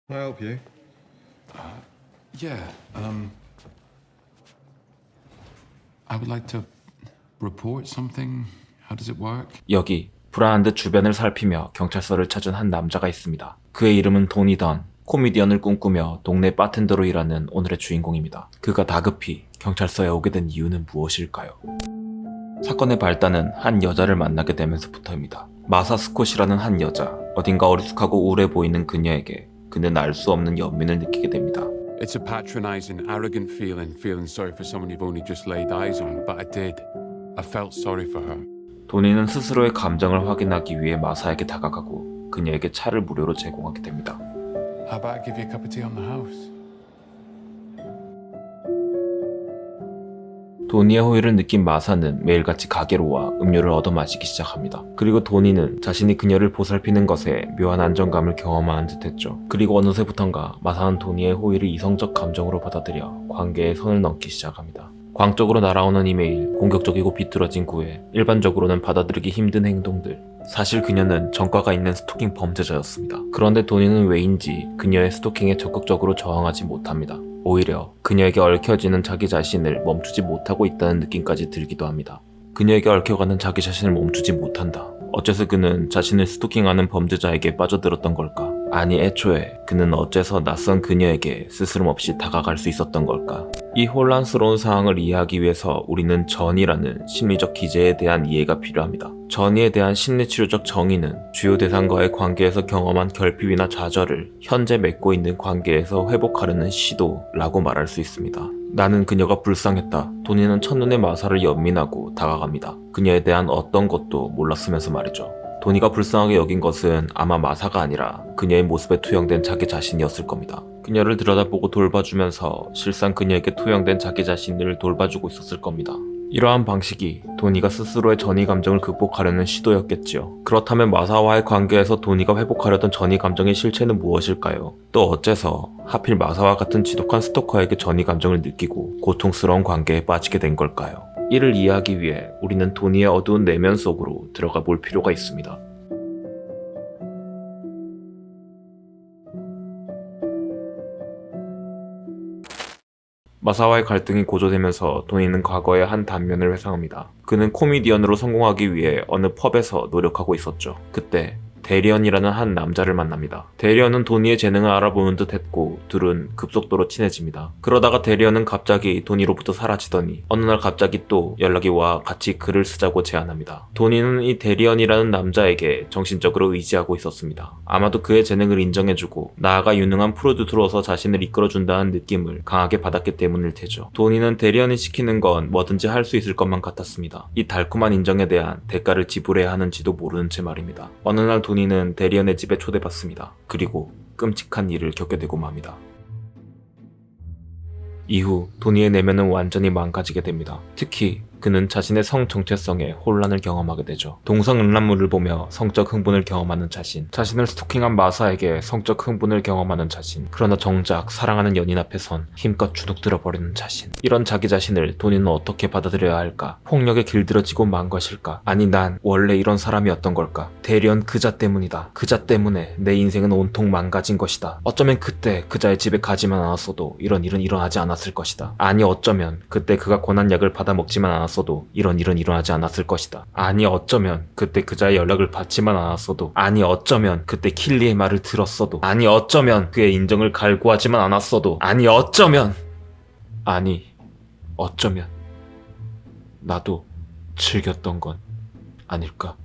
Can I help you? Yeah, I would like to report something. How does it work? 여기 불안한 듯 주변을 살피며 경찰서를 찾은 한 남자가 있습니다. 그의 이름은 도니던. 코미디언을 꿈꾸며 동네 바텐더로 일하는 오늘의 주인공입니다. 그가 다급히 경찰서에 오게 된 이유는 무엇일까요? 사건의 발단은 한 여자를 만나게 되면서부터입니다. 마사 스콧이라는 한 여자. 어딘가 어리숙하고 우울해 보이는 그녀에게 그는 알 수 없는 연민을 느끼게 됩니다. It's a patronizing, arrogant feeling sorry for someone you've only just laid eyes on, but I did. I felt sorry for her. 도니는 스스로의 감정을 확인하기 위해 마사에게 다가가고 그녀에게 차를 무료로 제공하게 됩니다. How about I give you a cup of tea on the house? 도니의 호의를 느낀 마사는 매일같이 가게로 와 음료를 얻어 마시기 시작합니다. 그리고 도니는 자신이 그녀를 보살피는 것에 묘한 안정감을 경험하는 듯했죠. 그리고 어느새부턴가 마사는 도니의 호의를 이성적 감정으로 받아들여 관계에 선을 넘기 시작합니다. 광적으로 날아오는 이메일, 공격적이고 비뚤어진 구애, 일반적으로는 받아들이기 힘든 행동들. 사실 그녀는 전과가 있는 스토킹 범죄자였습니다. 그런데 도니는 왜인지 그녀의 스토킹에 적극적으로 저항하지 못합니다. 오히려 그녀에게 얽혀지는 자기 자신을 멈추지 못하고 있다는 느낌까지 들기도 합니다. 그녀에게 얽혀가는 자기 자신을 멈추지 못한다. 어째서 그는 자신을 스토킹하는 범죄자에게 빠져들었던 걸까? 아니 애초에 그는 어째서 낯선 그녀에게 스스럼 없이 다가갈 수 있었던 걸까? 이 혼란스러운 상황을 이해하기 위해서 우리는 전이라는 심리적 기제에 대한 이해가 필요합니다. 전이에 대한 심리치료적 정의는 주요 대상과의 관계에서 경험한 결핍이나 좌절을 현재 맺고 있는 관계에서 회복하려는 시도라고 말할 수 있습니다. 나는 그녀가 불쌍했다. 도니는 첫눈에 마사를 연민하고 다가갑니다. 그녀에 대한 어떤 것도 몰랐으면서 말이죠. 도니가 불쌍하게 여긴 것은 아마 마사가 아니라 그녀의 모습에 투영된 자기 자신이었을 겁니다. 그녀를 들여다보고 돌봐주면서 실상 그녀에게 투영된 자기 자신을 돌봐주고 있었을 겁니다. 이러한 방식이 도니가 스스로의 전이 감정을 극복하려는 시도였겠지요. 그렇다면 마사와의 관계에서 도니가 회복하려던 전이 감정의 실체는 무엇일까요? 또 어째서 하필 마사와 같은 지독한 스토커에게 전이 감정을 느끼고 고통스러운 관계에 빠지게 된 걸까요? 이를 이해하기 위해 우리는 도니의 어두운 내면 속으로 들어가 볼 필요가 있습니다. 마사와의 갈등이 고조되면서 도니는 과거의 한 단면을 회상합니다. 그는 코미디언으로 성공하기 위해 어느 펍에서 노력하고 있었죠. 그때 데리언이라는 한 남자를 만납니다. 데리언은 도니의 재능을 알아보는 듯 했고 둘은 급속도로 친해집니다. 그러다가 데리언은 갑자기 도니로부터 사라지더니 어느 날 갑자기 또 연락이 와 같이 글을 쓰자고 제안합니다. 도니는 이 데리언이라는 남자에게 정신적으로 의지하고 있었습니다. 아마도 그의 재능을 인정해주고 나아가 유능한 프로듀서로서 자신을 이끌어준다는 느낌을 강하게 받았기 때문일 테죠. 도니는 데리언이 시키는 건 뭐든지 할 수 있을 것만 같았습니다. 이 달콤한 인정에 대한 대가를 지불해야 하는지도 모르는 채 말입니다. 어느 날 도니는 데리언의 집에 초대받습니다. 그리고 끔찍한 일을 겪게 되고 맙니다. 이후 도니의 내면은 완전히 망가지게 됩니다. 특히 그는 자신의 성 정체성에 혼란을 경험하게 되죠. 동성음란물을 보며 성적 흥분을 경험하는 자신, 자신을 스토킹한 마사에게 성적 흥분을 경험하는 자신, 그러나 정작 사랑하는 연인 앞에선 힘껏 주눅들어 버리는 자신. 이런 자기 자신을 도니는 어떻게 받아들여야 할까? 폭력에 길들여지고 만 것일까? 아니 난 원래 이런 사람이었던 걸까? 대련 그자 때문이다. 그자 때문에 내 인생은 온통 망가진 것이다. 어쩌면 그때 그자의 집에 가지만 않았어도 이런 일은 일어나지 않았을 것이다. 아니 어쩌면 그때 그가 권한 약을 받아 먹지만 않았어도 이런 일은 일어나지 않았을 것이다. 아니 어쩌면 그때 그자의 연락을 받지만 않았어도, 아니 어쩌면 그때 킬리의 말을 들었어도, 아니 어쩌면 그의 인정을 갈구하지만 않았어도, 아니 어쩌면 나도 즐겼던 건 아닐까?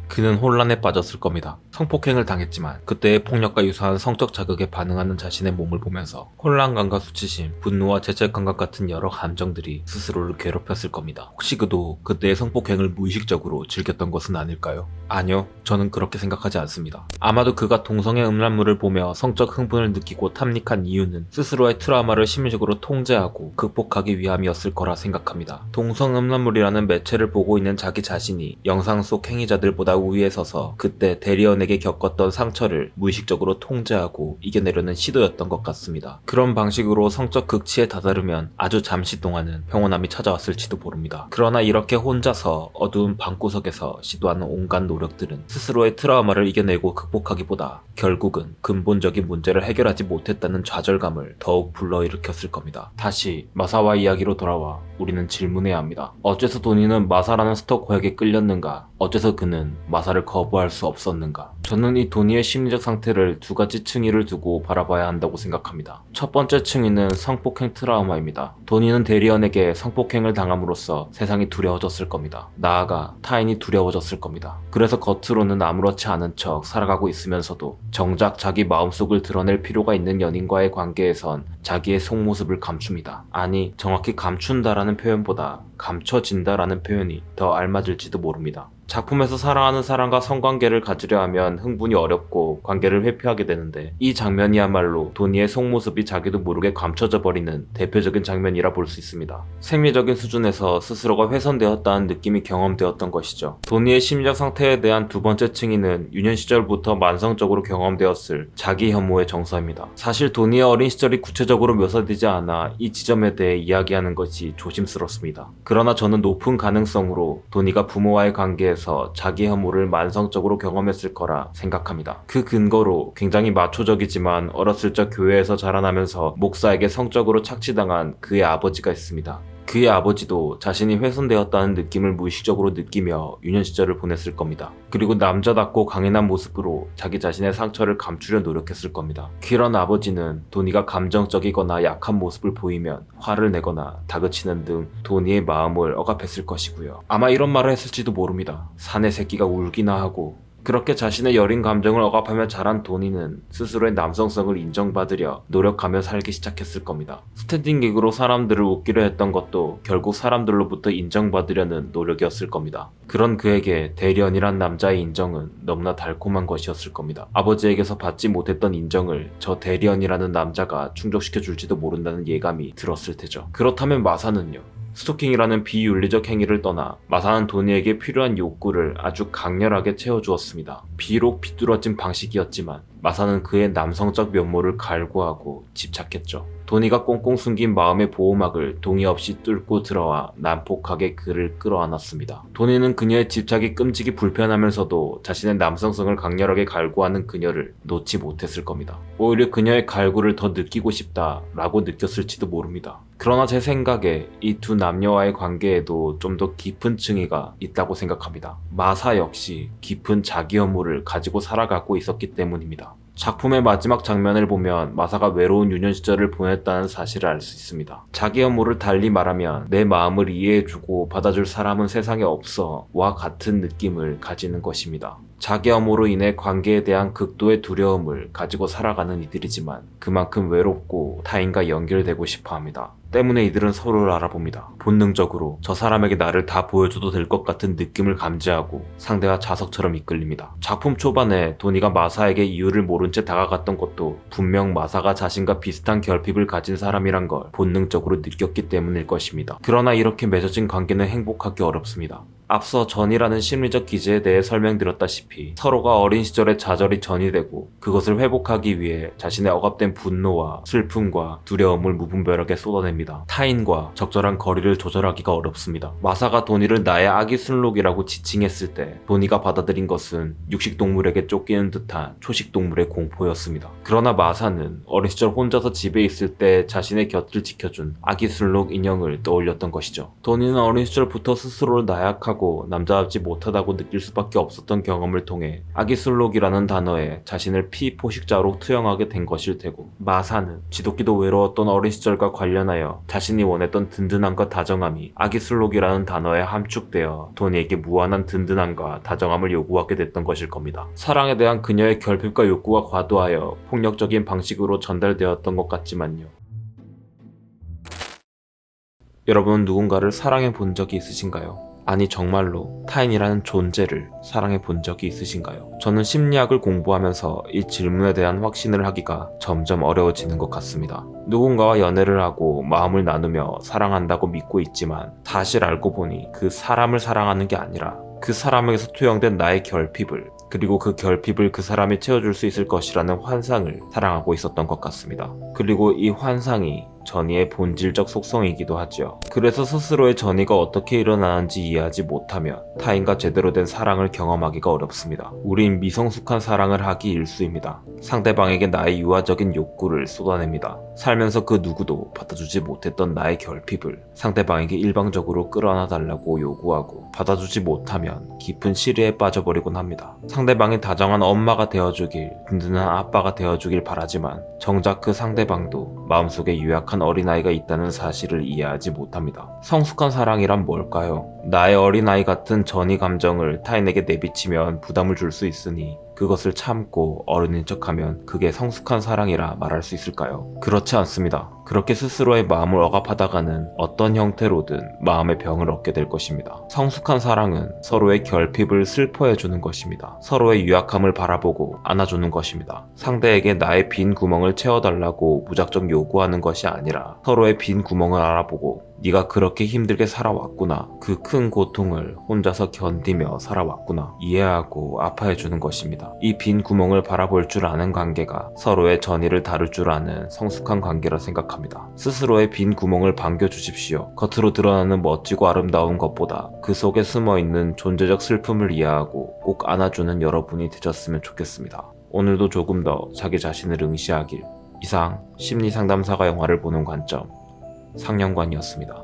그는 혼란에 빠졌을 겁니다. 성폭행을 당했지만 그때의 폭력과 유사한 성적 자극에 반응하는 자신의 몸을 보면서 혼란감과 수치심, 분노와 죄책감각 같은 여러 감정들이 스스로를 괴롭혔을 겁니다. 혹시 그도 그때의 성폭행을 무의식적으로 즐겼던 것은 아닐까요? 아니요, 저는 그렇게 생각하지 않습니다. 아마도 그가 동성애 음란물을 보며 성적 흥분을 느끼고 탐닉한 이유는 스스로의 트라우마를 심리적으로 통제하고 극복하기 위함이었을 거라 생각합니다. 동성 음란물이라는 매체를 보고 있는 자기 자신이 영상 속 행위자들보다 우위에 서서 그때 데리언에게 자신에게 겪었던 상처를 무의식적으로 통제하고 이겨내려는 시도였던 것 같습니다. 그런 방식으로 성적 극치에 다다르면 아주 잠시 동안은 평온함이 찾아왔을지도 모릅니다. 그러나 이렇게 혼자서 어두운 방구석에서 시도하는 온갖 노력들은 스스로의 트라우마를 이겨내고 극복하기보다 결국은 근본적인 문제를 해결하지 못했다는 좌절감을 더욱 불러일으켰을 겁니다. 다시 마사와 이야기로 돌아와 우리는 질문해야 합니다. 어째서 도니는 마사라는 스토커에게 끌렸는가? 어째서 그는 마사를 거부할 수 없었는가? 저는 이 도니의 심리적 상태를 두 가지 층위를 두고 바라봐야 한다고 생각합니다. 첫 번째 층위는 성폭행 트라우마입니다. 도니는 대리연에게 성폭행을 당함으로써 세상이 두려워졌을 겁니다. 나아가 타인이 두려워졌을 겁니다. 그래서 겉으로는 아무렇지 않은 척 살아가고 있으면서도 정작 자기 마음속을 드러낼 필요가 있는 연인과의 관계에선 자기의 속모습을 감춥니다. 아니, 정확히 감춘다라는 표현보다 감춰진다라는 표현이 더 알맞을지도 모릅니다. 작품에서 사랑하는 사람과 성관계를 가지려 하면 흥분이 어렵고 관계를 회피하게 되는데 이 장면이야말로 도니의 속모습이 자기도 모르게 감춰져 버리는 대표적인 장면이라 볼 수 있습니다. 생리적인 수준에서 스스로가 훼손되었다는 느낌이 경험되었던 것이죠. 도니의 심리적 상태에 대한 두 번째 층위는 유년 시절부터 만성적으로 경험되었을 자기 혐오의 정서입니다. 사실 도니의 어린 시절이 구체적으로 묘사되지 않아 이 지점에 대해 이야기하는 것이 조심스럽습니다. 그러나 저는 높은 가능성으로 도니가 부모와의 관계에 자기 혐오를 만성적으로 경험했을 거라 생각합니다. 그 근거로 굉장히 마초적이지만 어렸을 적 교회에서 자라나면서 목사에게 성적으로 착취당한 그의 아버지가 있습니다. 그의 아버지도 자신이 훼손되었다는 느낌을 무의식적으로 느끼며 유년 시절을 보냈을 겁니다. 그리고 남자답고 강인한 모습으로 자기 자신의 상처를 감추려 노력했을 겁니다. 그런 아버지는 도니가 감정적이거나 약한 모습을 보이면 화를 내거나 다그치는 등 도니의 마음을 억압했을 것이고요. 아마 이런 말을 했을지도 모릅니다. 사내 새끼가 울기나 하고. 그렇게 자신의 여린 감정을 억압하며 자란 도니는 스스로의 남성성을 인정받으려 노력하며 살기 시작했을 겁니다. 스탠딩 기구로 사람들을 웃기려 했던 것도 결국 사람들로부터 인정받으려는 노력이었을 겁니다. 그런 그에게 대련이란 남자의 인정은 너무나 달콤한 것이었을 겁니다. 아버지에게서 받지 못했던 인정을 저 대련이라는 남자가 충족시켜 줄지도 모른다는 예감이 들었을 테죠. 그렇다면 마사는요? 스토킹이라는 비윤리적 행위를 떠나 마사는 도니에게 필요한 욕구를 아주 강렬하게 채워주었습니다. 비록 비뚤어진 방식이었지만 마사는 그의 남성적 면모를 갈구하고 집착했죠. 도니가 꽁꽁 숨긴 마음의 보호막을 동의 없이 뚫고 들어와 난폭하게 그를 끌어안았습니다. 도니는 그녀의 집착이 끔찍이 불편하면서도 자신의 남성성을 강렬하게 갈구하는 그녀를 놓지 못했을 겁니다. 오히려 그녀의 갈구를 더 느끼고 싶다라고 느꼈을지도 모릅니다. 그러나 제 생각에 이 두 남녀와의 관계에도 좀 더 깊은 층위가 있다고 생각합니다. 마사 역시 깊은 자기 혐오를 가지고 살아가고 있었기 때문입니다. 작품의 마지막 장면을 보면 마사가 외로운 유년 시절을 보냈다는 사실을 알 수 있습니다. 자기 혐오를 달리 말하면 내 마음을 이해해주고 받아줄 사람은 세상에 없어 와 같은 느낌을 가지는 것입니다. 자기 혐오로 인해 관계에 대한 극도의 두려움을 가지고 살아가는 이들이지만 그만큼 외롭고 타인과 연결되고 싶어합니다. 때문에 이들은 서로를 알아봅니다. 본능적으로 저 사람에게 나를 다 보여줘도 될 것 같은 느낌을 감지하고 상대와 자석처럼 이끌립니다. 작품 초반에 도니가 마사에게 이유를 모른 채 다가갔던 것도 분명 마사가 자신과 비슷한 결핍을 가진 사람이란 걸 본능적으로 느꼈기 때문일 것입니다. 그러나 이렇게 맺어진 관계는 행복하기 어렵습니다. 앞서 전이라는 심리적 기제에 대해 설명드렸다시피 서로가 어린 시절의 좌절이 전이되고 그것을 회복하기 위해 자신의 억압된 분노와 슬픔과 두려움을 무분별하게 쏟아냅니다. 타인과 적절한 거리를 조절하기가 어렵습니다. 마사가 도니를 나의 아기 순록이라고 지칭했을 때 도니가 받아들인 것은 육식동물에게 쫓기는 듯한 초식동물의 공포였습니다. 그러나 마사는 어린 시절 혼자서 집에 있을 때 자신의 곁을 지켜준 아기 순록 인형을 떠올렸던 것이죠. 도니는 어린 시절부터 스스로를 나약하고 남자답지 못하다고 느낄 수밖에 없었던 경험을 통해 아기술록이라는 단어에 자신을 피포식자로 투영하게 된 것일 테고, 마사는 지독히도 외로웠던 어린 시절과 관련하여 자신이 원했던 든든함과 다정함이 아기술록이라는 단어에 함축되어 도니에게 무한한 든든함과 다정함을 요구하게 됐던 것일 겁니다. 사랑에 대한 그녀의 결핍과 욕구가 과도하여 폭력적인 방식으로 전달되었던 것 같지만요. 여러분은 누군가를 사랑해 본 적이 있으신가요? 아니 정말로 타인이라는 존재를 사랑해 본 적이 있으신가요? 저는 심리학을 공부하면서 이 질문에 대한 확신을 하기가 점점 어려워지는 것 같습니다. 누군가와 연애를 하고 마음을 나누며 사랑한다고 믿고 있지만 사실 알고 보니 그 사람을 사랑하는 게 아니라 그 사람에게서 투영된 나의 결핍을 그리고 그 결핍을 그 사람이 채워줄 수 있을 것이라는 환상을 사랑하고 있었던 것 같습니다. 그리고 이 환상이 전이의 본질적 속성이기도 하지요. 그래서 스스로의 전이가 어떻게 일어나는지 이해하지 못하면 타인과 제대로 된 사랑을 경험하기가 어렵습니다. 우린 미성숙한 사랑을 하기 일쑤입니다. 상대방에게 나의 유아적인 욕구를 쏟아냅니다. 살면서 그 누구도 받아주지 못했던 나의 결핍을 상대방에게 일방적으로 끌어안아 달라고 요구하고 받아주지 못하면 깊은 시리에 빠져버리곤 합니다. 상대방이 다정한 엄마가 되어주길, 든든한 아빠가 되어주길 바라지만 정작 그 상대방도 마음속에 유약한 어린아이가 있다는 사실을 이해하지 못합니다. 성숙한 사랑이란 뭘까요? 나의 어린아이 같은 전이 감정을 타인에게 내비치면 부담을 줄 수 있으니 그것을 참고 어른인 척하면 그게 성숙한 사랑이라 말할 수 있을까요? 그렇지 않습니다. 그렇게 스스로의 마음을 억압하다가는 어떤 형태로든 마음의 병을 얻게 될 것입니다. 성숙한 사랑은 서로의 결핍을 슬퍼해주는 것입니다. 서로의 유약함을 바라보고 안아주는 것입니다. 상대에게 나의 빈 구멍을 채워달라고 무작정 요구하는 것이 아니라 서로의 빈 구멍을 알아보고 네가 그렇게 힘들게 살아왔구나. 그 큰 고통을 혼자서 견디며 살아왔구나. 이해하고 아파해주는 것입니다. 이 빈 구멍을 바라볼 줄 아는 관계가 서로의 전의를 다룰 줄 아는 성숙한 관계라 생각합니다. 스스로의 빈 구멍을 반겨주십시오. 겉으로 드러나는 멋지고 아름다운 것보다 그 속에 숨어있는 존재적 슬픔을 이해하고 꼭 안아주는 여러분이 되셨으면 좋겠습니다. 오늘도 조금 더 자기 자신을 응시하길. 이상 심리상담사가 영화를 보는 관점 상영관이었습니다.